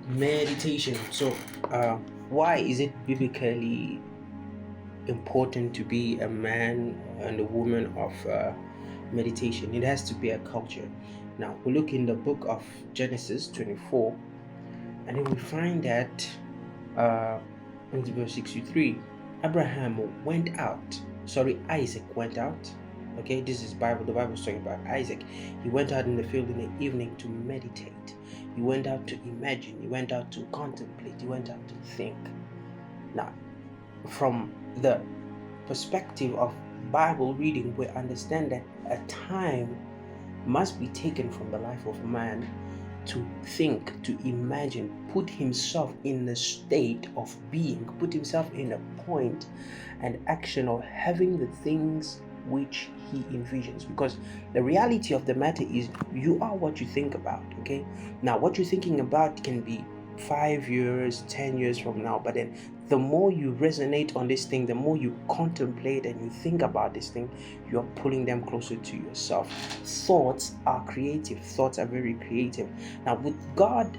Meditation. So, why is it biblically important to be a man and a woman of meditation? It has to be a culture. Now, we look in the book of Genesis 24, and then we find that uh, in verse 63, Abraham went out. Sorry, Isaac went out. Okay, this is Bible. The Bible is talking about Isaac. He went out in the field in the evening to meditate. He went out to imagine. He went out to contemplate. He went out to think. Now, from the perspective of Bible reading, we understand that a time must be taken from the life of man to think, to imagine, put himself in a state of being, put himself in a point and action of having the things which he envisions. Because the reality of the matter is, you are what you think about. Okay, now what you're thinking about can be 5 years, 10 years from now, but then the more you resonate on this thing, the more you contemplate and you think about this thing, you're pulling them closer to yourself. Thoughts are creative. Thoughts are very creative. Now, with God,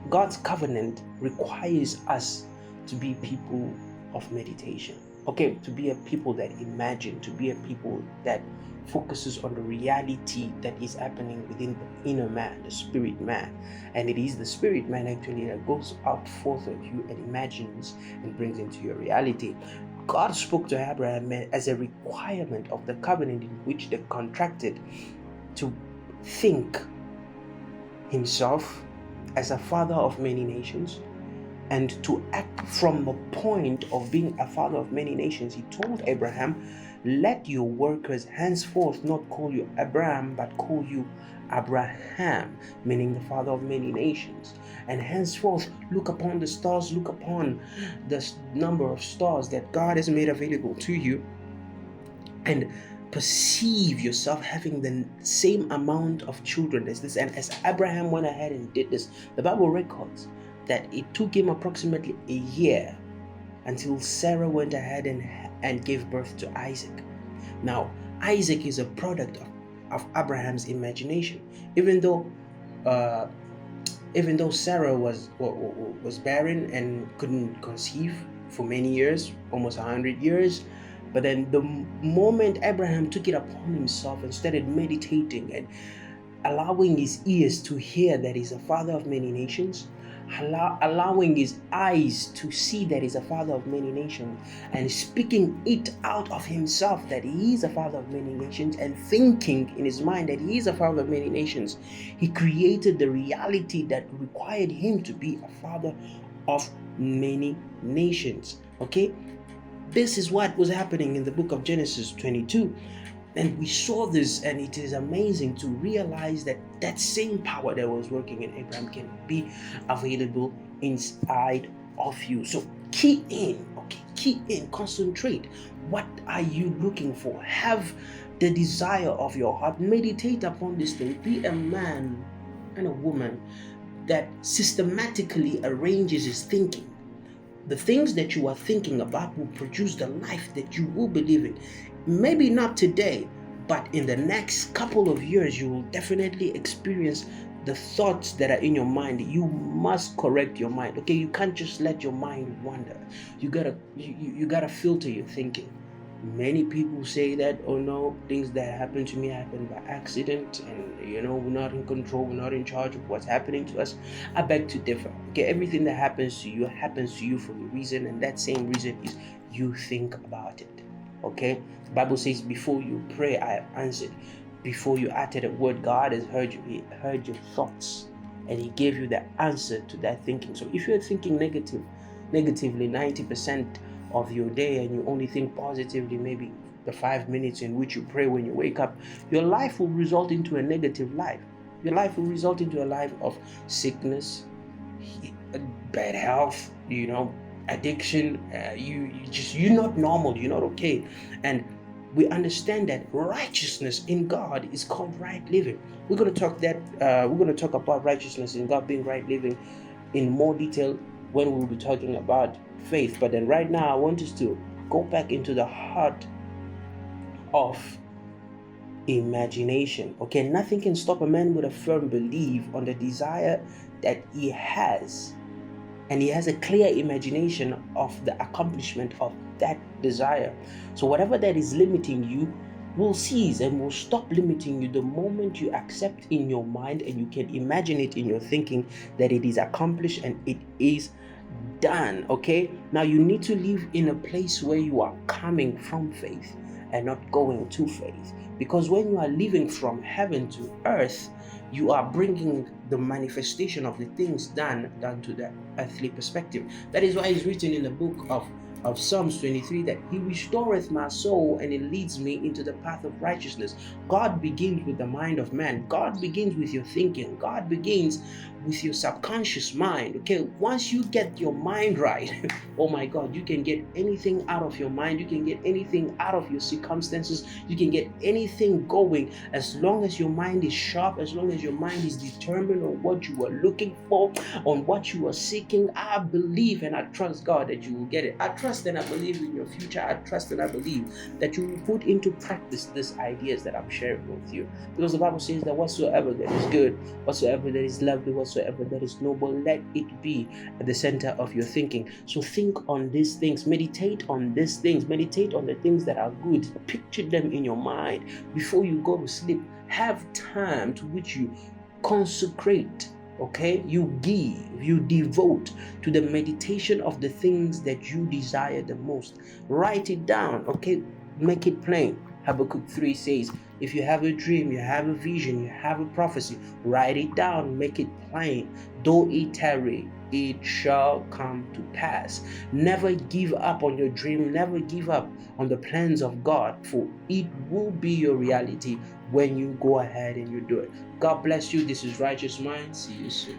God's covenant requires us to be people of meditation. Okay, to be a people that imagine, to be a people that focuses on the reality that is happening within the inner man, the spirit man. And it is the spirit man actually that goes out forth of you and imagines and brings into your reality. God spoke to Abraham as a requirement of the covenant in which they contracted to think himself as a father of many nations and to act from a point of being a father of many nations. He told Abraham, let your workers henceforth not call you Abraham, but call you Abraham, meaning the father of many nations. And henceforth, look upon the stars, look upon the number of stars that God has made available to you, and perceive yourself having the same amount of children as this. And as Abraham went ahead and did this, the Bible records that it took him approximately a year until Sarah went ahead and gave birth to Isaac. Now, Isaac is a product of Abraham's imagination. Even though Sarah was barren and couldn't conceive for many years, almost 100 years, but then the moment Abraham took it upon himself and started meditating and allowing his ears to hear that he's a father of many nations, allowing his eyes to see that he's a father of many nations, and speaking it out of himself that he is a father of many nations, and thinking in his mind that he is a father of many nations, he created the reality that required him to be a father of many nations. Okay, this is what was happening in the book of Genesis 22. And we saw this, and it is amazing to realize that that same power that was working in Abraham can be available inside of you. So key in, concentrate. What are you looking for? Have the desire of your heart. Meditate upon this thing. Be a man and a woman that systematically arranges his thinking. The things that you are thinking about will produce the life that you will believe in. Maybe not today, but in the next couple of years, you will definitely experience the thoughts that are in your mind. You must correct your mind. Okay, you can't just let your mind wander. You gotta filter your thinking. Many people say that, oh no, things that happen to me happen by accident, and we're not in control, we're not in charge of what's happening to us. I beg to differ. Okay, everything that happens to you for a reason, and that same reason is you think about it. Okay, the Bible says, before you pray, I have answered. Before you uttered a word, God has heard you. He heard your thoughts, and He gave you the answer to that thinking. So if you're thinking negatively 90% of your day, and you only think positively maybe the 5 minutes in which you pray when you wake up, your life will result into a negative life. Your life will result into a life of sickness, bad health, addiction. You're not normal. You're not okay. And we understand that righteousness in God is called right living. We're going to talk about righteousness in God being right living in more detail when we'll be talking about faith. But then right now, I want us to go back into the heart of imagination. Okay, nothing can stop a man with a firm belief on the desire that he has and he has a clear imagination of the accomplishment of that desire. So whatever that is limiting you will cease and will stop limiting you the moment you accept in your mind and you can imagine it in your thinking that it is accomplished and it is done. Okay, now you need to live in a place where you are coming from faith and not going to faith, because when you are living from heaven to earth, you are bringing the manifestation of the things done to the earthly perspective. That is why it's written in the book of Psalms 23 that he restoreth my soul and it leads me into the path of righteousness. God begins with the mind of man. God begins with your thinking. God begins with your subconscious mind. Okay, once you get your mind right, oh my God, you can get anything out of your mind. You can get anything out of your circumstances. You can get anything going as long as your mind is sharp, as long as your mind is determined on what you are looking for, on what you are seeking. I believe and I trust God that you will get it. I trust and I believe in your future. I trust and I believe that you will put into practice these ideas that I'm sharing with you, because the Bible says that whatsoever that is good, whatsoever that is lovely, whatsoever that is noble, let it be at the center of your thinking. So think on these things, meditate on these things, meditate on the things that are good, picture them in your mind before you go to sleep. Have time to which you consecrate, okay, you give, you devote to the meditation of the things that you desire the most. Write it down, okay, make it plain. Habakkuk 3 says, if you have a dream, you have a vision, you have a prophecy, write it down, make it plain. Though it tarry, it shall come to pass. Never give up on your dream, never give up on the plans of God, for it will be your reality when you go ahead and you do it. God bless you. This is Righteous Mind. See you soon.